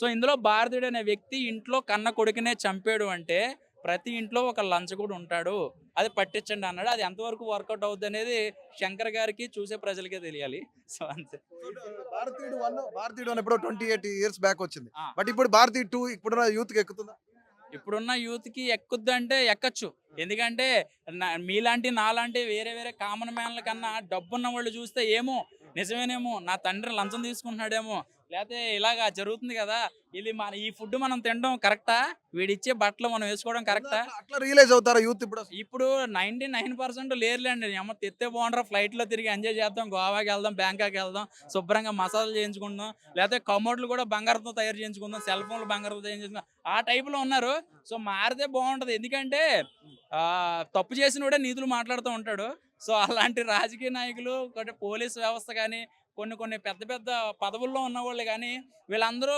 So, ఇందులో భారతీయుడు అనే వ్యక్తి ఇంట్లో కన్న కొడుకునే చంపాడు అంటే, ప్రతి ఇంట్లో ఒక లంచగొడు ఉంటాడు. అది పట్టించండి అన్నాడు. అది ఎంతవరకు వర్కౌట్ అవుద్దనేది శంకర్ గారికి, చూసే ప్రజలకే తెలియాలి. సో, అంతే. సో, 'భారతీయుడు 1' ఎప్పుడో 28 ఇయర్స్ బ్యాక్ వచ్చింది. ఆ! బట్ ఇప్పుడు 'భారతీయుడు 2' ఇప్పుడున్న యూత్‌కి ఎక్కుతుందా? ఇప్పుడున్న యూత్‌కి ఎక్కుద్దంటే ఎక్కచ్చు. ఎందుకంటే మీలాంటి, నాలాంటి వేరే వేరే కామన్ మ్యాన్‌ల కన్నా డబ్బున్నవాళ్ళు చూస్తే ఏమో నిజమేనేమో, నా తండ్రి లంచం తీసుకుంటున్నాడేమో, లేతే ఇలాగా జరుగుతుంది గదా! ఈ ఫుడ్ మనం తినడం కరెక్టా? వీడిచ్చే బట్టలు మనం వేసుకోవడం కరెక్టా? అట్లా అట్లా రియలైజ్ అవుతారా యూత్ ఇప్పుడు? ఇప్పుడు 99% లేరులేండి. యమ్మ తెత్తే బావుండురా, ఫ్లైట్‌లో తిరిగి ఎంజాయ్ చేద్దాం, గోవాకెళ్దాం, బ్యాంకాకెళ్దాం, శుభ్రంగా మసాజ్‌లు చేయించుకుందాం, లేతే కమోడ్లు కూడా బంగారంతో తయారు చేయించుకుందాం, సెల్ ఫోన్‌లు బంగారంతో తయారు చేసుకుందాం. ఆ టైప్‌లో ఉన్నారు. సో, మారితే బావుంటది. ఎందుకంటే తప్పు చేసినోడే నీతులు మాట్లాడుతూ ఉంటాడు. సో, అలాంటి రాజకీయ నాయకులు, పోలీస్ వ్యవస్థ గాని, కొన్ని కొన్ని పెద్ద పెద్ద పదవుల్లో ఉన్నవాళ్ళు గాని, వీళ్ళందరూ